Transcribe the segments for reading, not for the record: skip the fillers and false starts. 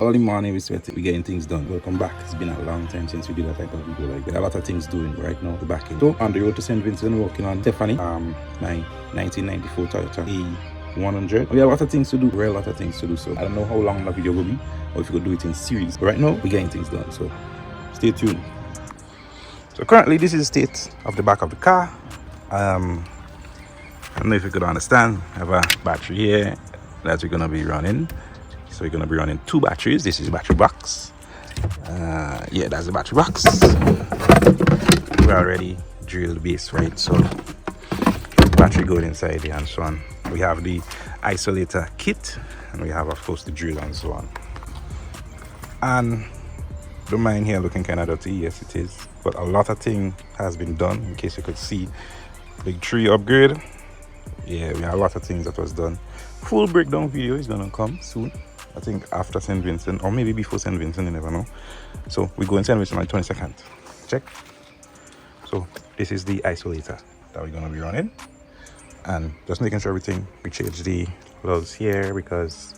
Early morning, we're getting things done. Welcome back. It's been a long time since we did that type of video. Like, there are a lot of things doing right now. The back end. So on the road to St. Vincent, working on Stephanie, my 1994 Toyota E100. We have a lot of things to do. A lot of things to do. So I don't know how long the video will be, or if we could do it in series. But right now, we're getting things done. So stay tuned. So currently, this is the state of the back of the car. I don't know if you could understand. I have a battery here that we're gonna be running. So we're going to be running 2 batteries. This is the battery box. Yeah, that's the battery box. We already drilled the base, right? So battery going inside here and so on. We have the isolator kit, and we have, of course, the drill and so on. And the mine here looking kind of dirty. Yes, it is. But a lot of thing has been done. In case you could see, big tree upgrade. Yeah, we have a lot of things that was done. Full breakdown video is going to come soon. I think after St. Vincent, or maybe before St. Vincent, you never know. So we go in St. Vincent on the 22nd. Check. So this is the isolator that we're going to be running. And just making sure everything, we change the lugs here because,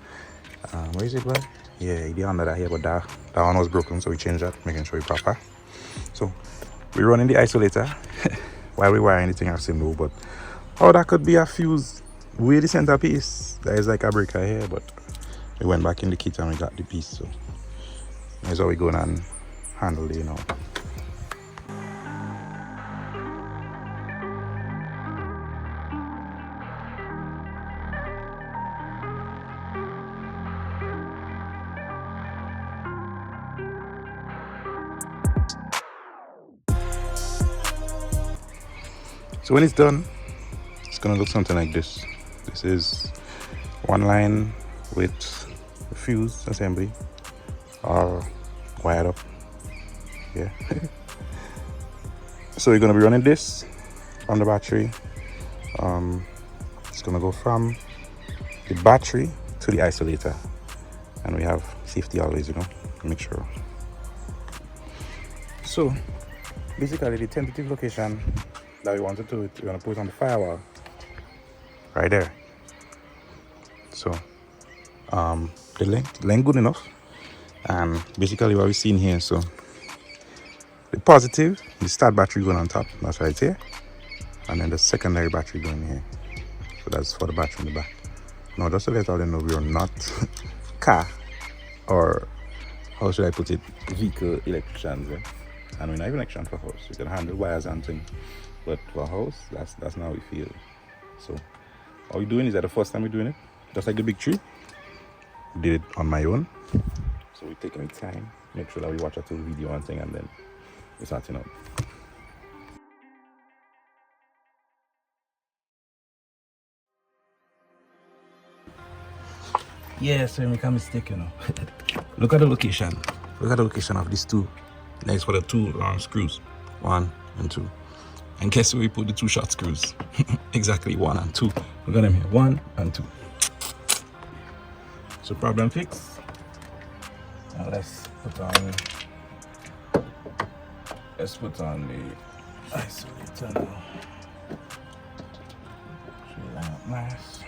where is it, bud? Yeah, the under that here, but that one was broken, so we changed that, making sure it's proper. So we're running the isolator while we wire anything else in low, but that could be a fuse with the centerpiece. There is like a breaker here, but we went back in the kit and we got the piece, so that's how we go and handle it, you know. So when it's done, it's gonna look something like this. This is one line with a fuse assembly all wired up. Yeah. So we're gonna be running this on the battery. It's gonna go from the battery to the isolator, and we have safety always, you know, make sure. So basically the tentative location that we wanted to, we're gonna put it on the firewall right there. So the length good enough, and basically what we're seeing here, so the positive, the start battery going on top, that's right here, and then the secondary battery going here. So that's for the battery in the back. Now just to let all them know, we are not car, or how should I put it, vehicle electricians, eh? And we're not even electrician for house. We can handle wires and things, but for house, that's not how we feel. So what we're doing is that the first time we're doing it, just like the big tree, did it on my own. So we're taking time, make sure that we watch a full video and thing, and then we're starting up. Yeah, so we make a mistake, you know. Look at the location. Look at the location of these two. Next for the 2 long screws, 1 and 2. And guess where we put the 2 short screws? Exactly 1 and 2. Look at them here, 1 and 2. So problem fixed. Now let's put on the isolator now. Should line up nice.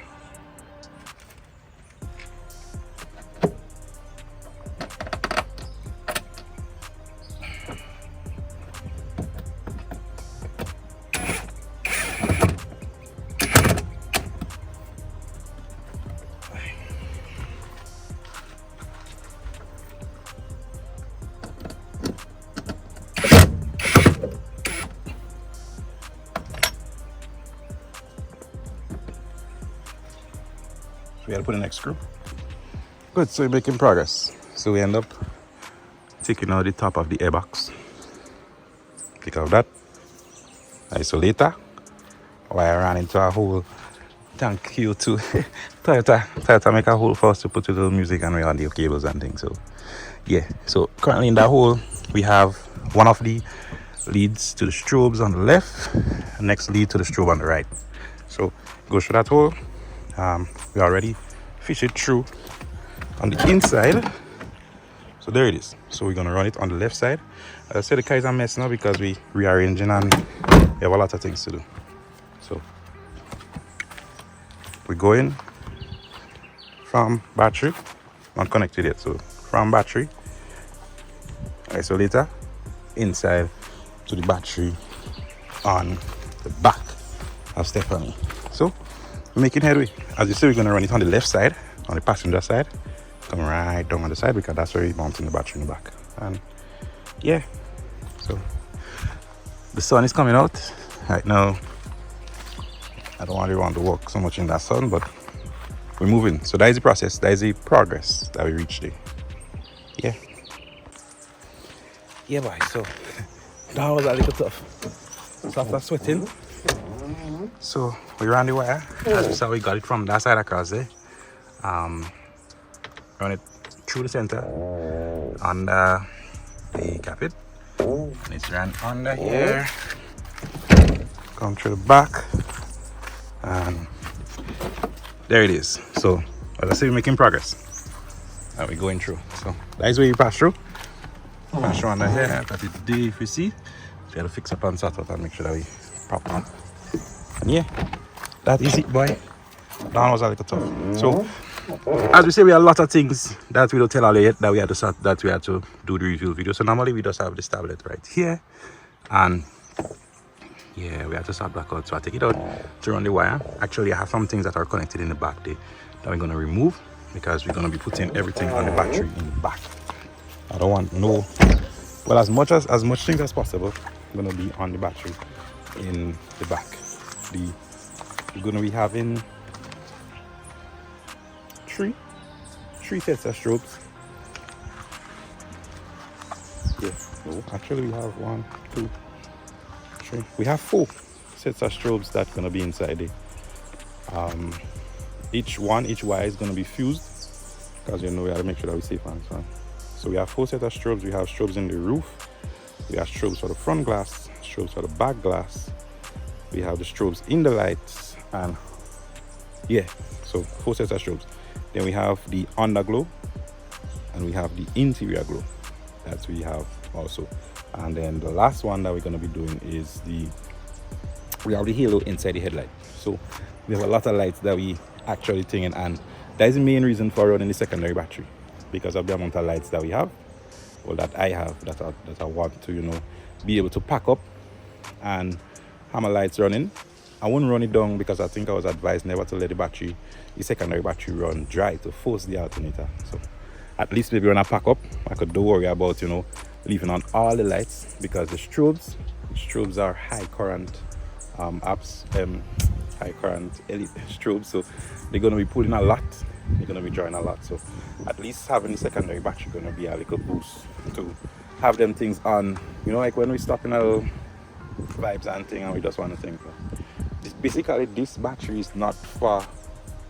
We gotta put in the next screw. Good, so we're making progress. So we end up taking out the top of the airbox. Take out that isolator. Wire ran into a hole. Thank you to Toyota make a hole for us to put a little music and radio cables and things. So yeah, so currently in that hole we have one of the leads to the strobes on the left, next lead to the strobe on the right. So go through that hole. We already fish it through on the inside, so there it is. So we're gonna run it on the left side. As I said, the car is a mess now because we rearranging and we have a lot of things to do. So we go in from battery, not connected yet, so from battery isolator inside to the battery on the back of Stephanie. So we're making headway. As you see, we're going to run it on the left side, on the passenger side, come right down on the side because that's where we're mounting the battery in the back. And yeah, so the sun is coming out right now. I don't really want to walk so much in that sun, but we're moving. So that is the process, that is the progress that we reached there. Yeah boy, so that was a little tough. So after sweating, so we ran the wire. As we saw, we got it from that side across there. Run it through the center under the capit. And it's ran under here. Come through the back. And there it is. So as I say, we're making progress. And we're going through. So that is where you pass through. Pass through under here. That is the day if we see. We have to fix up and sort out and make sure that we prop on. And yeah, that is it, boy. That one was a little tough. So as we say, we have a lot of things that we don't tell all yet that we had to start, that we had to do the review video. So normally we just have this tablet right here, and yeah, we have to start back out. So I take it out to run the wire. Actually, I have some things that are connected in the back there that we're going to remove because we're going to be putting everything on the battery in the back. I don't want no, well, as much things as possible going to be on the battery in the back. We're going to be having three sets of strobes. Yeah, no, actually we have 1, 2, 3. We have 4 sets of strobes that's gonna be inside there. Each wire is gonna be fused because you know we have to make sure that we safe and so on. So we have 4 sets of strobes. We have strobes in the roof. We have strobes for the front glass, strobes for the back glass. We have the strobes in the lights, and yeah, so 4 sets of strobes. Then we have the underglow and we have the interior glow that we have also. And then the last one that we're going to be doing is we have the halo inside the headlight. So we have a lot of lights that we actually thinking, and that is the main reason for running the secondary battery, because of the amount of lights that we have, or that I have, that I want to, you know, be able to pack up and have my lights running. I wouldn't run it down because I think I was advised never to let the secondary battery run dry to force the alternator. So at least maybe when I pack up, I could don't worry about, you know, leaving on all the lights, because the strobes are high current high current LED strobes, so they're going to be pulling a lot, they're going to be drawing a lot. So at least having the secondary battery going to be a little boost to have them things on, you know, like when we stop in our vibes and thing and we just want to think. Basically, this battery is not for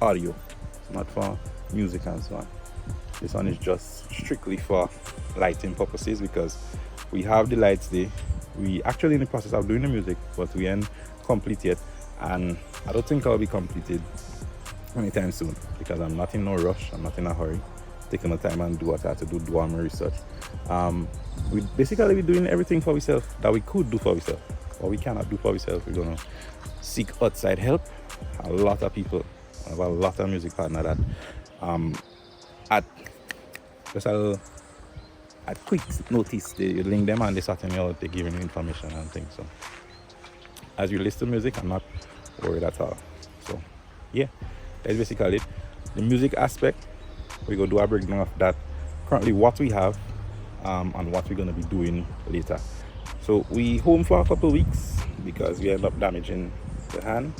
audio, it's not for music and so on. This one is just strictly for lighting purposes, because we have the lights there. We actually in the process of doing the music, but we ain't complete yet, and I don't think I'll be completed anytime soon because I'm not in no rush, I'm not in a hurry, taking my time and do what I have to do all my research. We basically be doing everything for ourselves that we could do for ourselves. What we cannot do for ourselves, we're gonna seek outside help. A lot of people, I have a lot of music partners that at quick notice they link them and they start telling you, they're giving you information and things. So as you listen to music, I'm not worried at all. So yeah, that's basically it. The music aspect, we're gonna do a breakdown of that, currently what we have and what we're gonna be doing later. So we home for a couple of weeks because we end up damaging the hand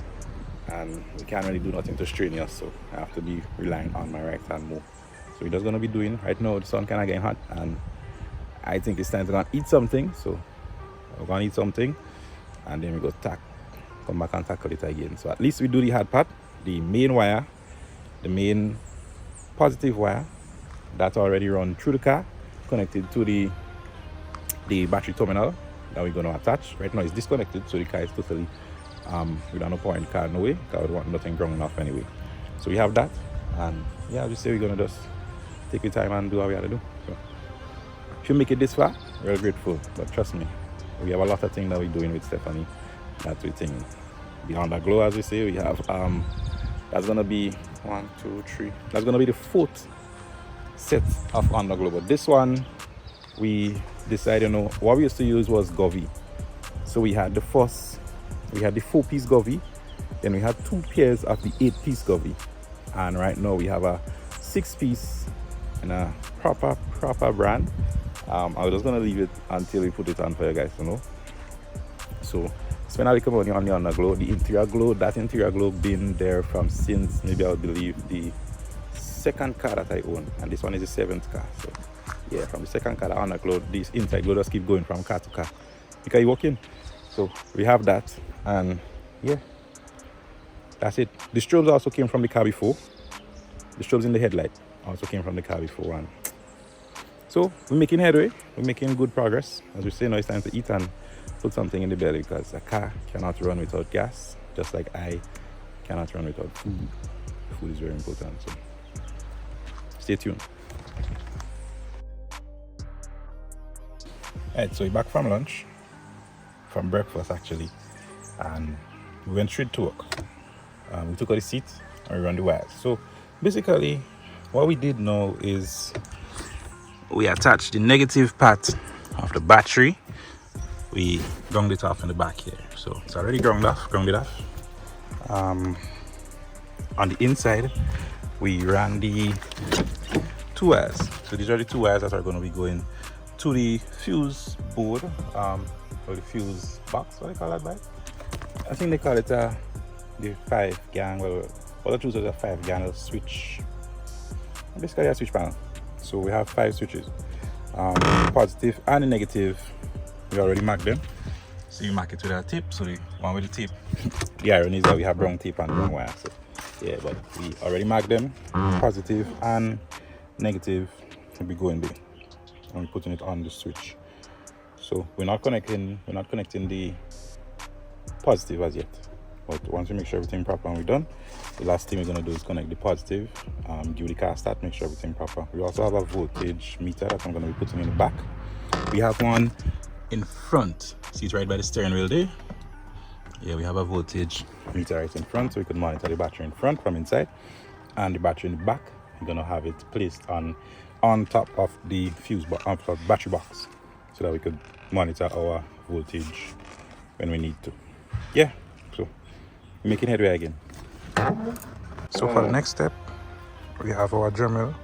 and we can't really do nothing to strain us, so I have to be relying on my right hand more. So we're just gonna be doing, right now the sun kinda getting hot and I think it's time to go and eat something. So we're gonna eat something and then we go come back and tackle it again. So at least we do the hard part, the main wire, the main positive wire that's already run through the car, connected to the battery terminal that we're going to attach. Right now it's disconnected, so the car is totally without no power in the car, no way, because we want nothing ground enough anyway. So we have that, and yeah, I just say we're going to just take the time and do what we have to do. So if you make it this far, we're grateful, but trust me, we have a lot of things that we're doing with Stephanie that we think beyond the glow, as we say. We have that's going to be 1, 2, 3, that's going to be the 4th set of underglow. But this one, we decided, what we used to use was Govey. So we had the 4-piece Govey, then we had 2 pairs of the 8-piece Govey, and right now we have a 6-piece in a proper brand. I was just gonna leave it until we put it on for you guys to know. So spend a little money on the underglow. The interior glow been there from since maybe I would believe the 2nd car that I own, and this one is the 7th car. So yeah, from the 2nd car, the underglow, this inside glow just keep going from car to car because you walk in. So we have that, and yeah, that's it. The strobes also came from the car before. The strobes in the headlight also came from the car before, and so we're making headway. We're making good progress. As we say, now it's time to eat and put something in the belly, because a car cannot run without gas, just like I cannot run without food. Food is very important, so stay tuned. Alright, so we're back from lunch, from breakfast actually, and we went straight to work. We took out the seat and we ran the wires. So basically what we did now is we attached the negative part of the battery. We ground it off in the back here, so it's already grounded off. On the inside we ran the 2 wires. So these are the 2 wires that are going to be going to the fuse board, or the fuse box, what do they call that, I think they call it the 5 gang, well, what I choose is a 5 gang switch, basically a switch panel. So we have 5 switches, positive and the negative. We already marked them, so you mark it with a tape. So the one with the tape, the irony is that we have brown tape and brown wire, so yeah, but we already marked them. Positive and negative will be going there, and we're putting it on the switch. So we're not connecting the positive as yet, but once we make sure everything proper and we're done, the last thing we're going to do is connect the positive, give the car a start, make sure everything proper. We also have a voltage meter that I'm going to be putting in the back. We have one in front, see it right by the steering wheel there. Yeah, we have a voltage meter right in front, so we could monitor the battery in front from inside, and the battery in the back, we're going to have it placed on top of the fuse box, on top of the battery box, so that we could monitor our voltage when we need to. Yeah, so we're making headway again. So for the next step, we have our Dremel.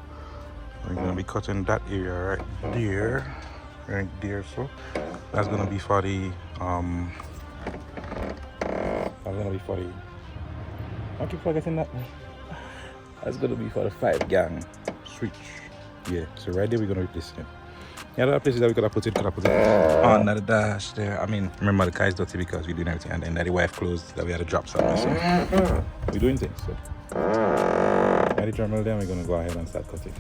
We're going to be cutting that area right there. So that's going to be for the I keep forgetting that. That's going to be for the 5 gang switch. Yeah, so right there we're going to replace it. The other places that we could have put it on the dash there. I mean, remember the car is dirty because we're doing everything, and then that the wife closed that we had to drop something. So we're doing things. So at the Dremel, then we're going to go ahead and start cutting.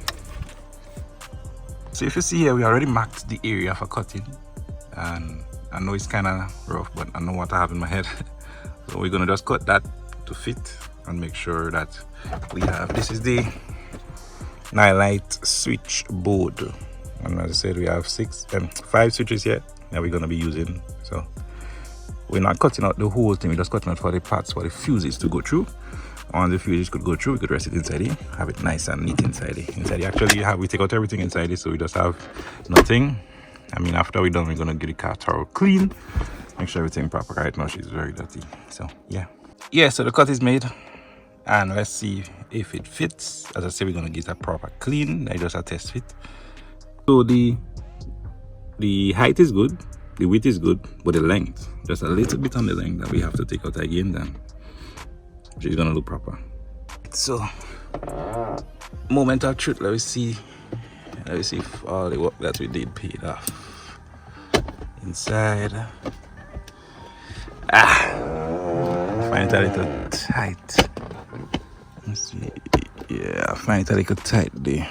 So if you see here, we already marked the area for cutting, and I know it's kind of rough, but I know what I have in my head. So we're going to just cut that to fit and make sure that we have, this is the Nilight Switchboard. And as I said, we have 5 switches here that we're going to be using. So we're not cutting out the whole thing, we're just cutting out for the parts for the fuses to go through. Once the fuses could go through, we could rest it inside here, have it nice and neat inside here. Inside here, actually, we take out everything inside here, so we just have nothing. I mean, after we're done, we're going to get the car thorough clean, make sure everything proper. Right now, she's very dirty. So yeah, so the cut is made, and let's see if it fits. As I said, we're going to get a proper clean, not just a test fit. So the height is good, the width is good, but the length, just a little bit on the length that we have to take out again, then she's gonna look proper. So moment of truth, let me see if all the work that we did paid off. Inside, I find it a little tight. Let's see, yeah, I find it a little tight there.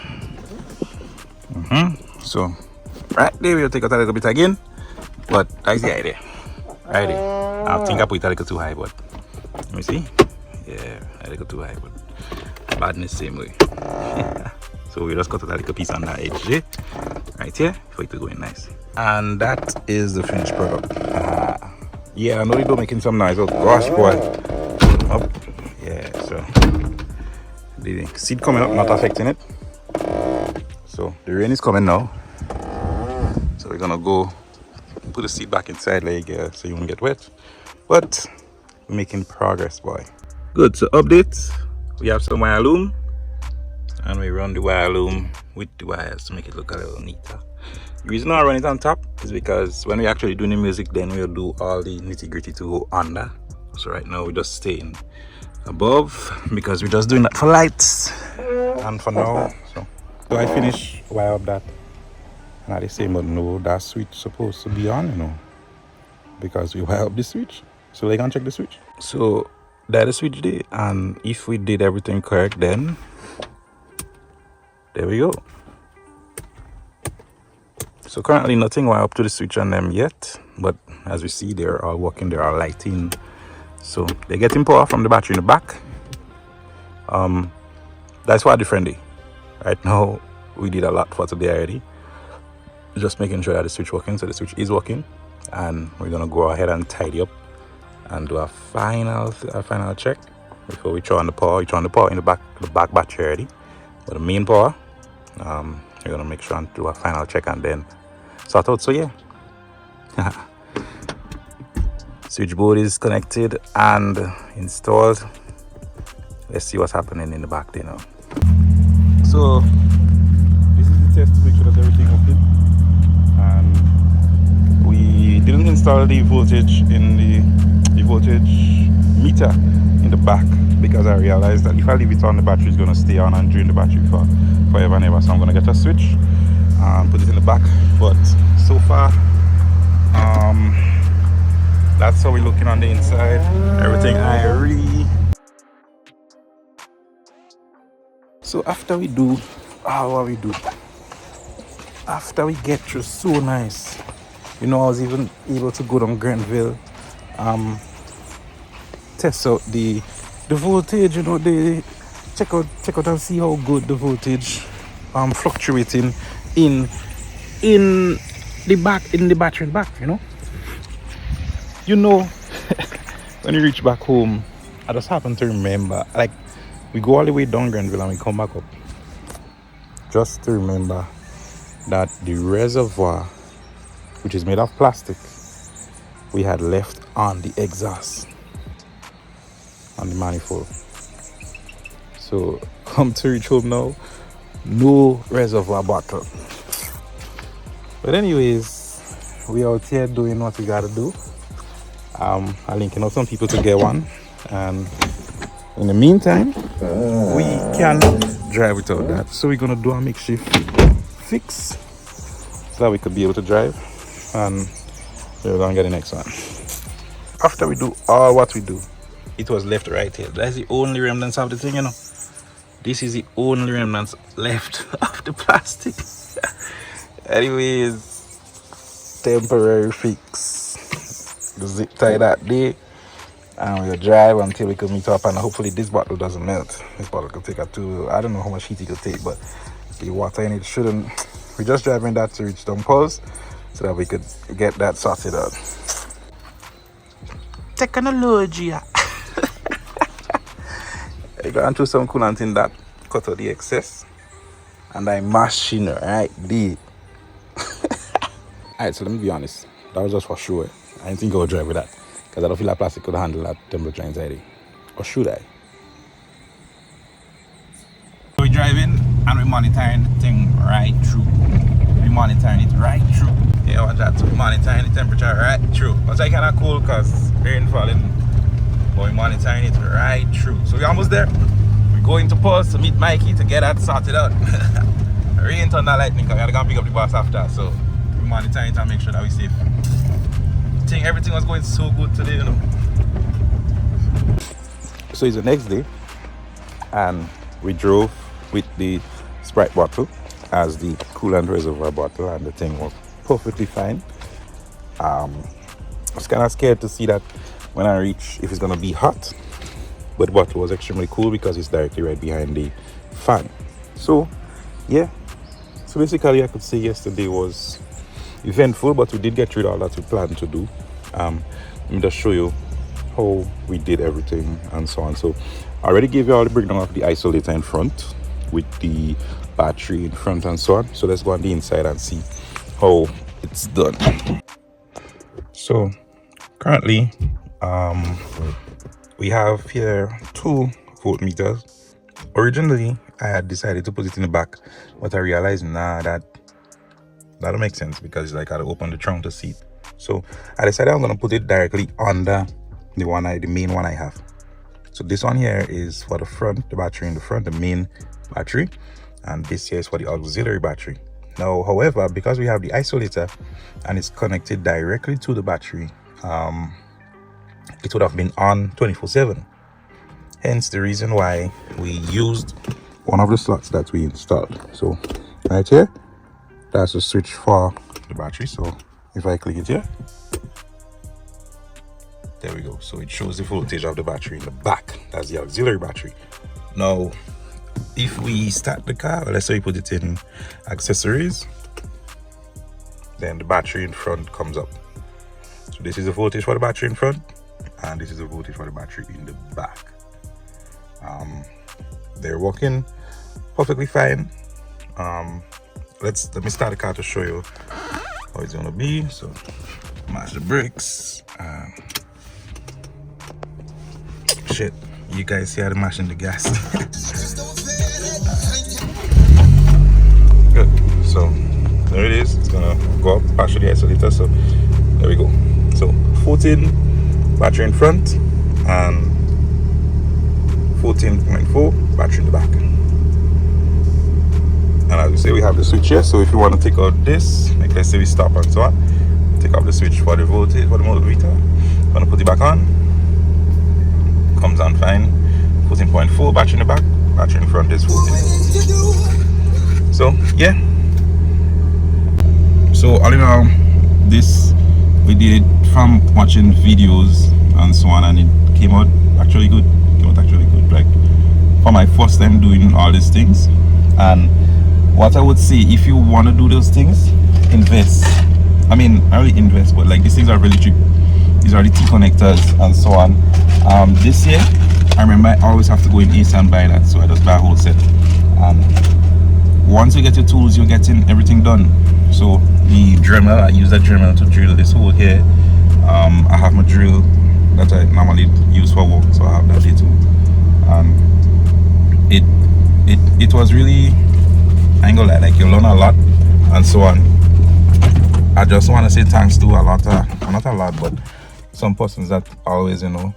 So right there we'll take out a little bit again, but that's the idea. Right there, I think I put it a little too high, but let me see. Yeah, a little too high, but badness same way. So we just cut out a little piece on that edge there, right here, for it to go in nice. And that is the finished product. Yeah, I know they're making some noise. Oh gosh, boy. Up. Yeah, so the seat coming up not affecting it. So the rain is coming now. So we're gonna go put the seat back inside like so you won't get wet. But we're making progress, boy. Good, so update. We have some wire loom and we run the wire loom with the wires to make it look a little neater. The reason I run it on top is because when we actually do the music, then we'll do all the nitty-gritty to go under. So right now we're just staying above because we're just doing that for lights and for now. So I finish wire up that, and I say, but no, that switch supposed to be on, you know, because we wire up the switch. So they can check the switch. So that's the switch day, and if we did everything correct, then there we go. So currently nothing wire up to the switch on them yet, but as we see, they're all working, they're all lighting. So they're getting power from the battery in the back. That's why different day. Right now we did a lot for today already, just making sure that the switch working. So the switch is working, and we're gonna go ahead and tidy up and do a final check before we throw on the power. We throw on the power in the back battery already, but the main power, we're gonna make sure and do a final check and then sort out. So yeah. Switchboard is connected and installed. Let's see what's happening in the back there now. So this is the test to make sure that everything working. And we didn't install the voltage in the voltage meter in the back because I realized that if I leave it on, the battery is going to stay on and drain the battery for forever and ever. So I'm going to get a switch and put it in the back. But so far, that's how we're looking on the inside. Everything irie. So after we do what we do, after we get through so nice, you know, I was even able to go down Granville, test out the voltage, you know, they check out and see how good the voltage fluctuating in the battery back, you know. When you reach back home, I just happen to remember, like, we go all the way down Granville and we come back up, just to remember that the reservoir, which is made of plastic, we had left on the exhaust on the manifold. So come to reach home now, no reservoir bottle. But anyways, we out here doing what we gotta do. I'm linking out some people to get one, and in the meantime, we can drive without that. So we're gonna do a makeshift fix so that we could be able to drive, and we're gonna get the next one. After we do all what we do, it was left right here. That's the only remnants of the thing, you know. This is the only remnants left of the plastic. Anyways, temporary fix. The zip tie that day, and we'll drive until we can meet up, and hopefully this bottle doesn't melt. This bottle could take I don't know how much heat it could take, but the water in it shouldn't. We're just driving that to reach Dumpers so that we could get that sorted out. Technology. I got into some coolant in that, cut out the excess, and I machine right there. Alright, so let me be honest, that was just for sure. I didn't think I would drive with that because I don't feel like plastic could handle that temperature anxiety. Or should I? We're driving and we're monitoring the thing right through. We're monitoring it right through. Yeah, watch that. So we're monitoring the temperature right through. But it's kind of cool because rain falling. But we're monitoring it right through. So we're almost there. We're going to pause to meet Mikey to get that sorted out. Rain, thunder, lightning, because we're going to pick up the bus after. So we're monitoring it and make sure that we're safe. Everything was going so good today, you know. So it's the next day, and we drove with the Sprite bottle as the coolant reservoir bottle, and the thing was perfectly fine. I was kind of scared to see that when I reach if it's gonna be hot, but the bottle was extremely cool because it's directly right behind the fan. So yeah, so basically I could say yesterday was eventful, but we did get through all that we planned to do. Let me just show you how we did everything and so on. So I already gave you all the breakdown of the isolator in front with the battery in front and so on. So let's go on the inside and see how it's done. So currently we have here 2 voltmeters. Originally I had decided to put it in the back, but I realized that don't make sense because like I had to open the trunk to see it. So I decided I'm going to put it directly under the main one I have. So this one here is for the front, the battery in the front, the main battery, and this here is for the auxiliary battery. Now however, because we have the isolator and it's connected directly to the battery, it would have been on 24/7. Hence the reason why we used one of the slots that we installed. So right here, that's the switch for the battery. So if I click it here, there we go. So it shows the voltage of the battery in the back. That's the auxiliary battery. Now if we start the car, let's say we put it in accessories, then the battery in front comes up. So this is the voltage for the battery in front, and this is the voltage for the battery in the back. They're working perfectly fine. Let me start the car to show you how it's gonna be. So mash the brakes. Shit, you guys see how they're mashing the gas. Good. So there it is. It's gonna go up partially the isolator. So there we go. So 14 battery in front and 14.4 battery in the back. And as we say, we have the switch here. So if you want to take out this, like let's say we stop and so on, take off the switch for the voltage for the motor meter. Gonna put it back on. Comes on fine. 14.4 battery in the back, battery in front is 14. So yeah. So all in all, this we did it from watching videos and so on, and it came out actually good. Like for my first time doing all these things. And what I would say, if you want to do those things, invest. I mean, not really invest, but like these things are really cheap. These are the T connectors and so on. This year I remember I always have to go in Ace and buy that, so I just buy a whole set. And once you get your tools, you're getting everything done. So the Dremel, I use that Dremel to drill this hole here. I have my drill that I normally use for work, so I have that here too. It was really, I ain't gonna lie, like you learn a lot and so on. I just want to say thanks to a lot of, not a lot, but some persons that always, you know,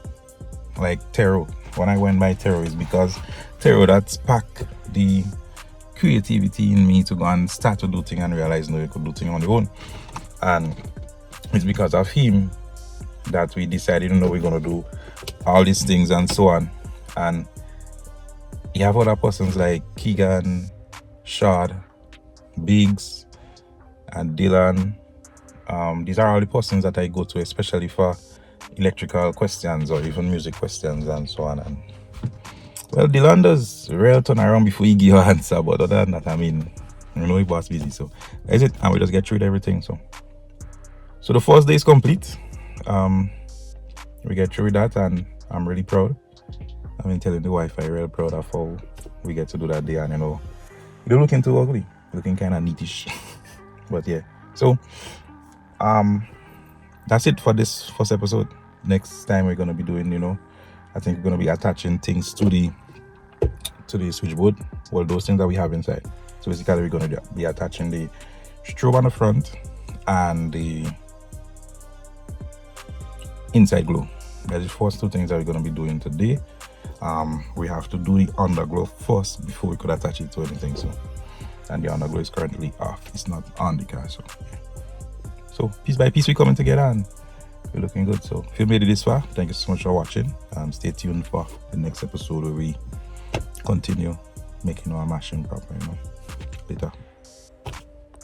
like Tero. When I went by Tero is because Tero that sparked the creativity in me to go and start to do things and realize no, you could do things on your own. And it's because of him that we decided, you know, we're gonna do all these things and so on. And you have other persons like Keegan, Shard, Biggs, and Dylan. These are all the persons that I go to, especially for electrical questions or even music questions and so on. And well, Dylan does real turn around before he give you an answer, but other than that, I mean, you know, he was busy. So that's it, and we just get through everything. So the first day is complete. We get through that, and I'm really proud. I've been telling the wife I'm real proud of how we get to do that day, and you know, they're looking too ugly, looking kind of neatish. But yeah, so that's it for this first episode. Next time we're gonna be doing, you know, I think we're gonna be attaching things to the switchboard, all those things that we have inside. So basically we're gonna be attaching the strobe on the front and the inside glow. That's the first 2 things that we're gonna be doing today. We have to do the underglow first before we could attach it to anything. So, and the underglow is currently off, it's not on the car. So piece by piece we're coming together and we're looking good. So if you made it this far, thank you so much for watching. Stay tuned for the next episode where we continue making our machine proper, you know. Later.